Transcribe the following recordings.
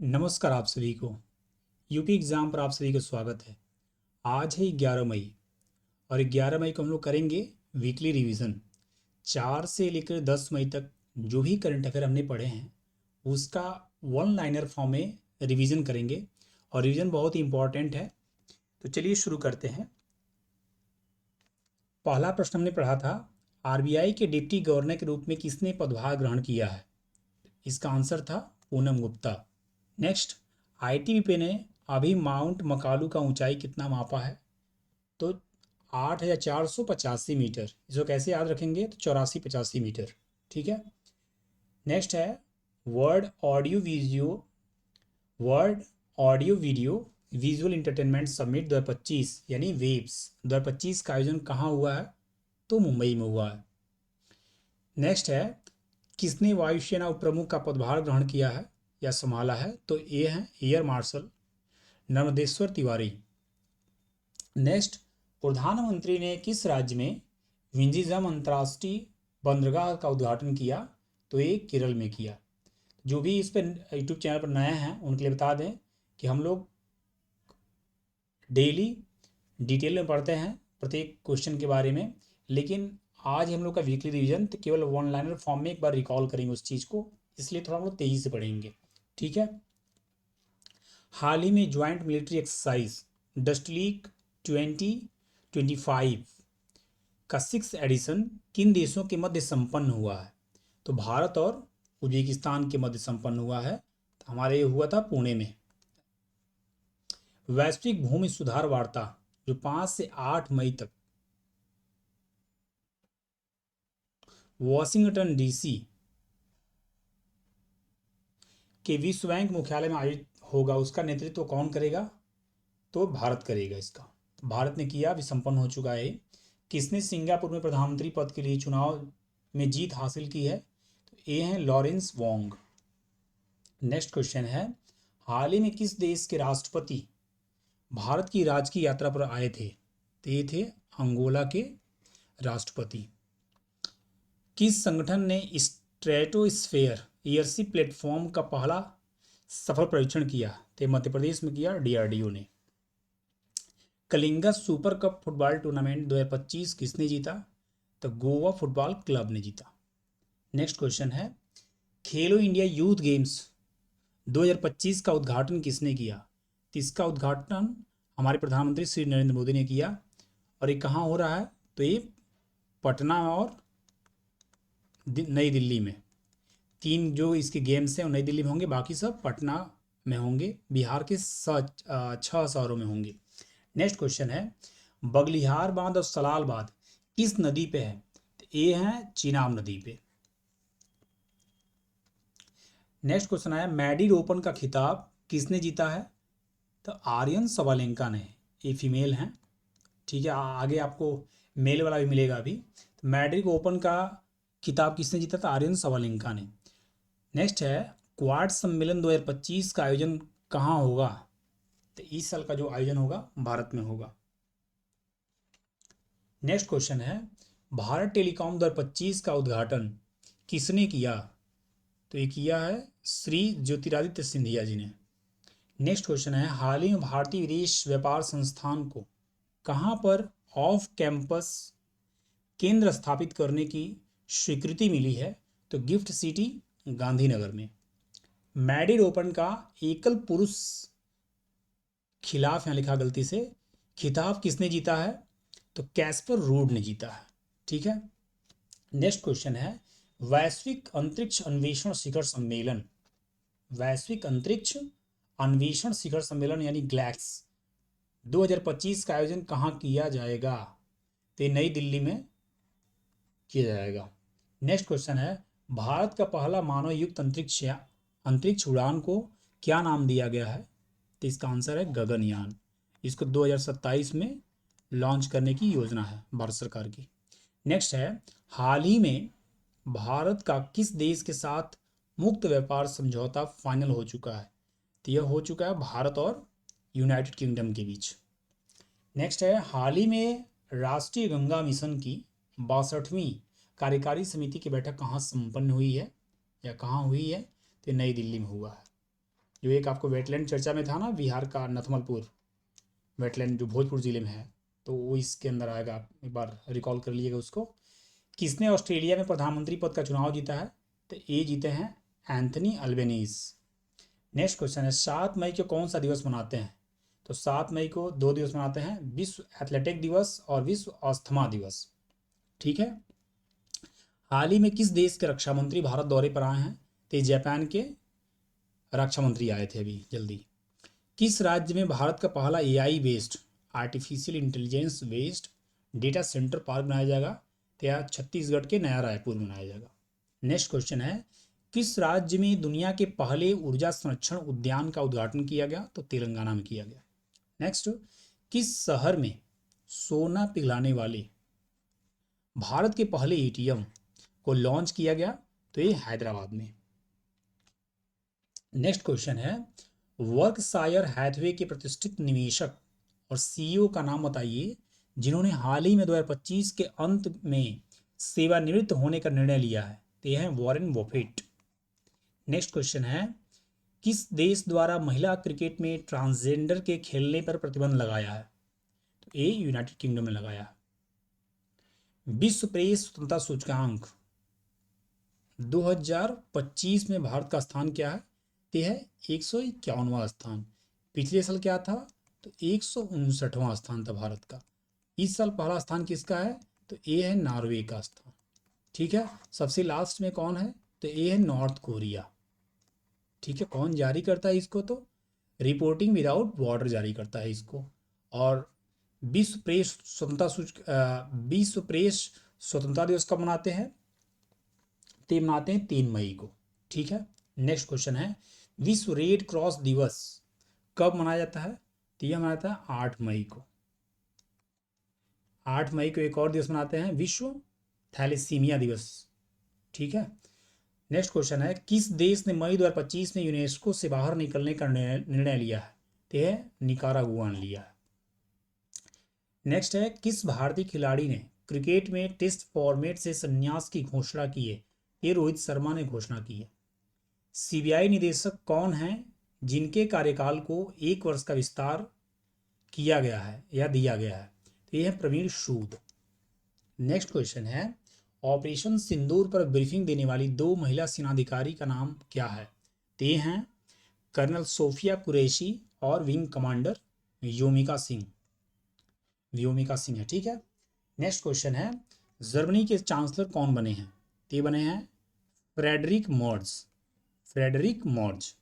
नमस्कार आप सभी को। यूपी एग्ज़ाम पर आप सभी का स्वागत है। आज है 11 मई और 11 मई को हम लोग करेंगे वीकली रिवीजन। 4 से लेकर 10 मई तक जो भी करंट अफेयर हमने पढ़े हैं उसका वन लाइनर फॉर्म में रिवीजन करेंगे और रिवीजन बहुत ही इम्पॉर्टेंट है। तो चलिए शुरू करते हैं। पहला प्रश्न हमने पढ़ा था, आरबीआई के डिप्टी गवर्नर के रूप में किसने पदभार ग्रहण किया है? इसका आंसर था पूनम गुप्ता। नेक्स्ट, आईटीबीपी ने अभी माउंट मकालू का ऊंचाई कितना मापा है? तो 8,485 मीटर। इसको कैसे याद रखेंगे? तो 84-85 मीटर। ठीक है। नेक्स्ट है world audio video visual entertainment summit 2025 यानी वेब्स 2025 का आयोजन कहाँ हुआ है? तो मुंबई में हुआ है। नेक्स्ट है, किसने वायुसेना उप प्रमुख का पदभार ग्रहण किया है या संभाला है? तो ये है air marshal Narmadeshwar Tiwari. Next, प्रधानमंत्री ने किस राज्य में विंझीजम अंतर्राष्ट्रीय बंदरगाह का उद्घाटन किया? तो ये केरल में किया। जो भी इस पर यूट्यूब चैनल पर नए हैं उनके लिए बता दें कि हम लोग डेली डिटेल में पढ़ते हैं प्रत्येक क्वेश्चन के बारे में, लेकिन आज हम लोग का वीकली रिवीजन तो केवल वन लाइनर फॉर्म में एक बार रिकॉल करेंगे उस चीज़ को, इसलिए थोड़ा हम लोग तेज़ी से पढ़ेंगे। ठीक है। हाल ही में ज्वाइंट मिलिट्री एक्सरसाइज डस्टलीक 2025 का 6th एडिशन किन देशों के मध्य संपन्न हुआ है? तो भारत और उज्बेकिस्तान के मध्य संपन्न हुआ है। तो हमारे ये हुआ था पुणे में। वैश्विक भूमि सुधार वार्ता जो 5 से 8 मई तक वॉशिंगटन डीसी के विश्व बैंक मुख्यालय में आयोजित होगा, उसका नेतृत्व कौन करेगा? तो भारत करेगा। इसका भारत ने किया, अभी संपन्न हो चुका है। किसने सिंगापुर में प्रधानमंत्री पद के लिए चुनाव में जीत हासिल की है? तो ये हैं लॉरेंस वोंग। नेक्स्ट क्वेश्चन है, हाल ही में किस देश के राष्ट्रपति भारत की राजकीय यात्रा पर आए थे? तो ये थे अंगोला के राष्ट्रपति। किस संगठन ने स्ट्रेटोस्फेयर एयरशिप प्लेटफॉर्म का पहला सफल परीक्षण किया? तो मध्य प्रदेश में किया डीआरडीओ ने। Kalinga super cup football tournament 2025 किसने जीता? तो गोवा फुटबॉल क्लब ने जीता। नेक्स्ट क्वेश्चन है, खेलो इंडिया यूथ गेम्स 2025 का उद्घाटन किसने किया? तो इसका उद्घाटन हमारे प्रधानमंत्री श्री नरेंद्र मोदी ने किया। और ये कहाँ हो रहा है? तो ये पटना और नई दिल्ली में। 3 जो इसके गेम्स हैं वो नई दिल्ली में होंगे, बाकी सब पटना में होंगे। बिहार के 6 शहरों में होंगे। नेक्स्ट क्वेश्चन है, बगलिहार बांध और सलाल बांध किस नदी पे है? तो ये है चीनाब नदी पे। नेक्स्ट क्वेश्चन है, मैड्रिड ओपन का खिताब किसने जीता है? तो आर्यन सवालेंका ने। ये फीमेल हैं। ठीक है, आगे आपको मेल वाला भी मिलेगा अभी। तो मैड्रिड ओपन का खिताब किसने जीता था? आर्यन सवालेंका ने। नेक्स्ट है, क्वाड सम्मेलन 2025 का आयोजन कहाँ होगा? तो इस साल का जो आयोजन होगा भारत में होगा। नेक्स्ट क्वेश्चन है, भारत टेलीकॉम 2025 का उद्घाटन किसने किया? तो ये किया है श्री ज्योतिरादित्य सिंधिया जी ने। नेक्स्ट क्वेश्चन है, हाल ही में भारतीय विदेश व्यापार संस्थान को कहाँ पर ऑफ कैंपस केंद्र स्थापित करने की स्वीकृति मिली है? तो गिफ्ट सिटी गांधीनगर में। मैड्रिड ओपन का एकल पुरुष खिलाफ, यहाँ लिखा गलती से, खिताब किसने जीता है? तो कैस्पर रूड ने जीता है। ठीक है। नेक्स्ट क्वेश्चन है, वैश्विक अंतरिक्ष अन्वेषण शिखर सम्मेलन, वैश्विक अंतरिक्ष अन्वेषण शिखर सम्मेलन यानी ग्लैक्स 2025 का आयोजन कहाँ किया जाएगा? तो नई दिल्ली में किया जाएगा। नेक्स्ट क्वेश्चन है, भारत का पहला मानव युक्त अंतरिक्ष उड़ान को क्या नाम दिया गया है? तो इसका आंसर है गगनयान। इसको 2027 में लॉन्च करने की योजना है भारत सरकार की। नेक्स्ट है, हाल ही में भारत का किस देश के साथ मुक्त व्यापार समझौता फाइनल हो चुका है? तो यह हो चुका है भारत और यूनाइटेड किंगडम के बीच। नेक्स्ट है, हाल ही में राष्ट्रीय गंगा मिशन की 62वीं कार्यकारी समिति की बैठक कहाँ संपन्न हुई है या कहाँ हुई है? तो नई दिल्ली में हुआ है। जो एक आपको वेटलैंड चर्चा में था ना, बिहार का नथमलपुर वेटलैंड जो भोजपुर जिले में है, तो वो इसके अंदर आएगा, आप एक बार रिकॉल कर लीजिएगा उसको। किसने ऑस्ट्रेलिया में प्रधानमंत्री पद का चुनाव जीता है? तो ये जीते हैं एंथनी अल्बेनीज। नेक्स्ट क्वेश्चन है 7 मई को कौन सा दिवस मनाते हैं? तो 7 मई को 2 दिवस मनाते हैं, विश्व एथलेटिक दिवस और विश्व अस्थमा दिवस। ठीक है। हाल ही में किस देश के रक्षा मंत्री भारत दौरे पर आए हैं? तो जापान के रक्षा मंत्री आए थे अभी जल्दी। किस राज्य में भारत का पहला AI based artificial intelligence based data centre park बनाया जाएगा? तो यह छत्तीसगढ़ के नया रायपुर में बनाया जाएगा। नेक्स्ट क्वेश्चन है किस राज्य में दुनिया के पहले ऊर्जा संरक्षण उद्यान का उद्घाटन किया गया? तो तेलंगाना में किया गया। नेक्स्ट, किस शहर में सोना पिघलाने वाले भारत के पहले एटीएम को लॉन्च किया गया? तो ये हैदराबाद में। नेक्स्ट क्वेश्चन है वर्कशायर हैथवे के प्रतिष्ठित निवेशक और सीईओ का नाम बताइए जिन्होंने हाल ही में 2025 के अंत में सेवानिवृत्त होने का निर्णय लिया है। तो यह है वॉरेन बफेट। नेक्स्ट क्वेश्चन है किस देश द्वारा महिला क्रिकेट में ट्रांसजेंडर के खेलने पर प्रतिबंध लगाया है? तो ये यूनाइटेड किंगडम में लगाया है। विश्व प्रेस स्वतंत्रता सूचकांक 2025 में भारत का स्थान क्या है? ये है 151वां स्थान। पिछले साल क्या था? तो 159वां स्थान था भारत का। इस साल पहला स्थान किसका है? तो ये है नॉर्वे का स्थान। ठीक है। सबसे लास्ट में कौन है? तो ये है नॉर्थ कोरिया। ठीक है। कौन जारी करता है इसको? तो रिपोर्टिंग विदाउट बॉर्डर जारी करता है इसको। और विश्व प्रेस स्वतंत्रता दिवस कब मनाते हैं? तो मनाते हैं 3 मई को। ठीक है। नेक्स्ट क्वेश्चन है विश्व रेड क्रॉस दिवस कब मनाया जाता है? तो यह मनाया जाता है 8 मई को। 8 मई को एक और दिवस मनाते हैं विश्व थैलेसीमिया दिवस। ठीक है। नेक्स्ट क्वेश्चन है किस देश ने मई 2025 में यूनेस्को से बाहर निकलने का निर्णय लिया है? तो यह निकारागुआ ने लिया है। नेक्स्ट है किस भारतीय खिलाड़ी ने क्रिकेट में टेस्ट फॉर्मेट से संन्यास की घोषणा की है? ये रोहित शर्मा ने घोषणा की है। सीबीआई निदेशक कौन हैं जिनके कार्यकाल को 1 वर्ष का विस्तार किया गया है या दिया गया है? तो यह है प्रवीण सूद। नेक्स्ट क्वेश्चन है ऑपरेशन सिंदूर पर ब्रीफिंग देने वाली 2 महिला सेनाधिकारी का नाम क्या है? तो ये हैं कर्नल सोफिया कुरैशी और विंग कमांडर व्योमिका सिंह है। ठीक है। नेक्स्ट क्वेश्चन है जर्मनी के चांसलर कौन बने हैं? तो ये बने हैं फ्रेडरिक मॉर्ज।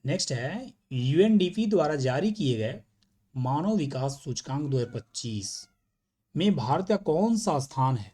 नेक्स्ट है यूएनडीपी द्वारा जारी किए गए मानव विकास सूचकांक 2025 में भारत का कौन सा स्थान है?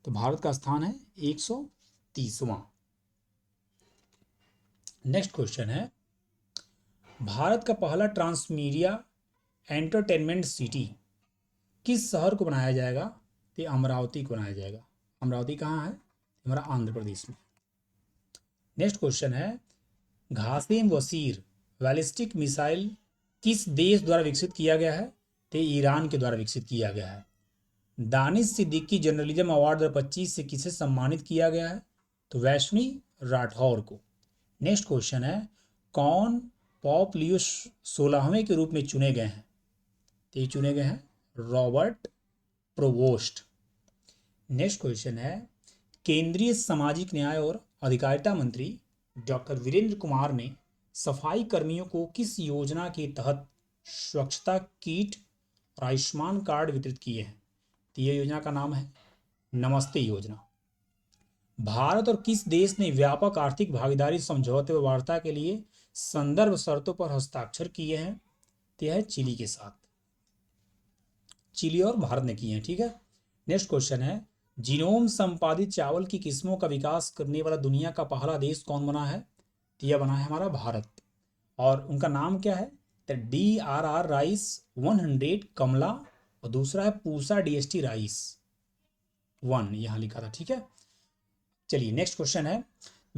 तो भारत का स्थान है 130वां। नेक्स्ट क्वेश्चन है भारत का पहला ट्रांसमीडिया एंटरटेनमेंट सिटी किस शहर को बनाया जाएगा? तो अमरावती को बनाया जाएगा। अमरावती कहाँ है? हमारा आंध्र प्रदेश में। नेक्स्ट क्वेश्चन है घासेम वसीर बैलिस्टिक मिसाइल किस देश द्वारा विकसित किया गया है? तो ईरान के द्वारा विकसित किया गया है। दानिश सिद्दीकी जर्नलिज्म अवार्ड 2025 से किसे सम्मानित किया गया है? तो वैष्णवी राठौर को। नेक्स्ट क्वेश्चन है कौन पॉप लियो 16वें के रूप में चुने गए हैं? तो ये चुने गए हैं रॉबर्ट प्रोवोस्ट। नेक्स्ट क्वेश्चन है केंद्रीय सामाजिक न्याय और अधिकारिता मंत्री डॉक्टर वीरेंद्र कुमार ने सफाई कर्मियों को किस योजना के तहत स्वच्छता किट और आयुष्मान कार्ड वितरित किए हैं? तो यह योजना का नाम है नमस्ते योजना। भारत और किस देश ने व्यापक आर्थिक भागीदारी समझौते व वार्ता के लिए संदर्भ शर्तों पर हस्ताक्षर किए हैं? तो यह है चिली के साथ। चिली और भारत ने किए हैं। ठीक है। नेक्स्ट क्वेश्चन है जीनोम संपादित चावल की किस्मों का विकास करने वाला दुनिया का पहला देश कौन बना है? तो यह बना है हमारा भारत। और उनका नाम क्या है? तो DRR राइस 100 कमला और दूसरा है पूसा DST राइस 1 यहाँ लिखा था। ठीक है। चलिए नेक्स्ट क्वेश्चन है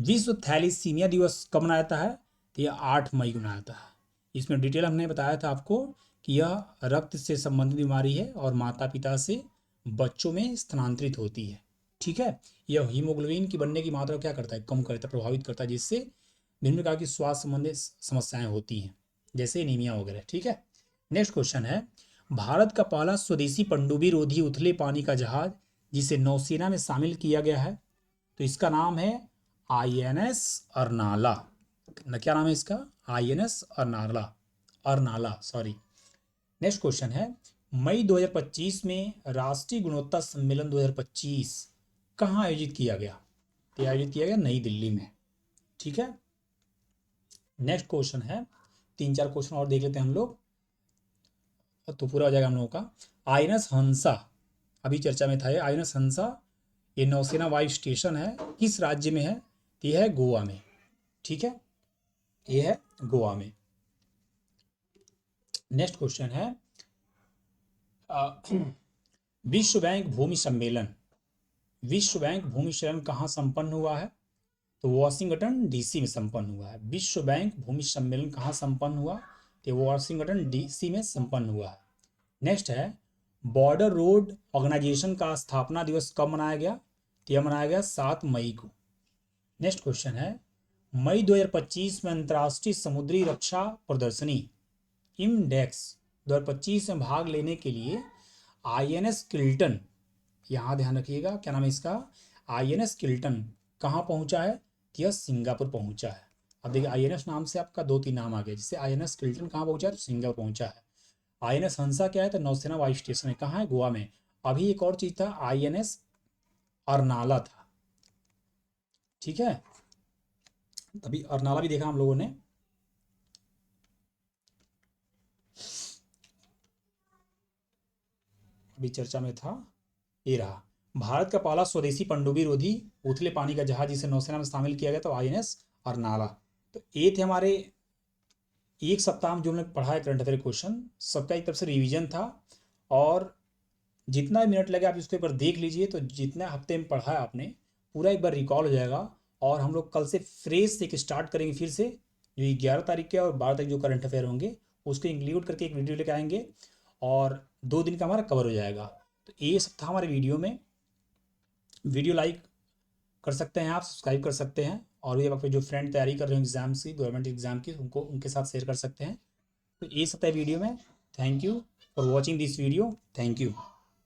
विश्व थैलीसीमिया दिवस कब मनाया जाता है? तो यह 8 मई को मनाया जाता है। इसमें डिटेल हमने बताया था आपको कि यह रक्त से संबंधित बीमारी है और माता पिता से बच्चों में स्थानांतरित होती है। ठीक है। यह हीमोग्लोबिन की बनने की मात्रा क्या करता है? कम करता है, प्रभावित करता है, जिससे विभिन्न प्रकार की स्वास्थ्य संबंधी समस्याएं होती हैं, जैसे एनीमिया वगैरह। ठीक है। नेक्स्ट क्वेश्चन है, भारत का पहला स्वदेशी पनडुब्बी रोधी उथले पानी का जहाज जिसे नौसेना में शामिल किया गया है, तो इसका नाम है INS अर्नाला। क्या नाम है इसका? INS Arnala sorry. Next question है, मई 2025 में राष्ट्रीय गुणवत्ता सम्मेलन 2025 कहाँ आयोजित किया गया? तो आयोजित किया गया नई दिल्ली में। ठीक है। नेक्स्ट क्वेश्चन है, 3-4 क्वेश्चन और देख लेते हैं हम लोग, तो पूरा हो जाएगा हम लोगों का। INS हंसा अभी चर्चा में था, ये INS हंसा ये नौसेना वायु स्टेशन है, किस राज्य में है? तो यह है गोवा में। ठीक है, ये है गोवा में। नेक्स्ट क्वेश्चन है, विश्व बैंक भूमि सम्मेलन कहाँ संपन्न हुआ है? तो वाशिंगटन DC में संपन्न हुआ है। विश्व बैंक भूमि सम्मेलन कहाँ संपन्न हुआ? तो वाशिंगटन DC में संपन्न हुआ है। नेक्स्ट है, बॉर्डर रोड ऑर्गेनाइजेशन का स्थापना दिवस कब मनाया गया? तो यह मनाया गया 7 मई को। नेक्स्ट क्वेश्चन है, मई 2025 में अंतर्राष्ट्रीय समुद्री रक्षा प्रदर्शनी IMDEX 2025 में भाग लेने के लिए INS किल्टन, यहाँ ध्यान रखिएगा क्या नाम है इसका, INS किल्टन कहाँ पहुँचा है? यह सिंगापुर पहुँचा है। अब देखिए INS नाम से आपका 2-3 नाम आ गया, जैसे INS किल्टन कहाँ पहुँचा है? तो सिंगापुर पहुँचा है। INS हंसा क्या है? तो नौसेना वायु स्टेशन है, कहाँ है? गोवा में। अभी एक और चीज था, INS अर्नाला था। ठीक है, अभी अर्नाला भी देखा हम लोगों ने। अभी चर्चा में था, ये रहा, भारत का पहला स्वदेशी पनडुब्बी रोधी उथले पानी का जहाज जिसे नौसेना में शामिल किया गया, तो INS अर्नाला। तो ये थे हमारे एक सप्ताह में जो हमने पढ़ा है करंट अफेयर क्वेश्चन, सबका एक तरफ से रिवीजन था, और जितना मिनट लगे आप इसको एक बार देख लीजिए, तो जितना हफ्ते में पढ़ा है आपने पूरा एक बार रिकॉल हो जाएगा। और हम लोग कल से फ्रेश से एक स्टार्ट करेंगे फिर से, जो 11 तारीख के और 12 तारीख जो करंट अफेयर होंगे उसको इंक्लूड करके एक वीडियो लेके आएंगे, और 2 दिन का हमारा कवर हो जाएगा। तो ये सब था हमारे वीडियो में। वीडियो लाइक कर सकते हैं आप, सब्सक्राइब कर सकते हैं, और भी आप जो फ्रेंड तैयारी कर रहे हो एग्जाम्स की, गवर्नमेंट एग्जाम की, उनके साथ शेयर कर सकते हैं। तो ये सब है वीडियो में। Thank you for watching this video. Thank you.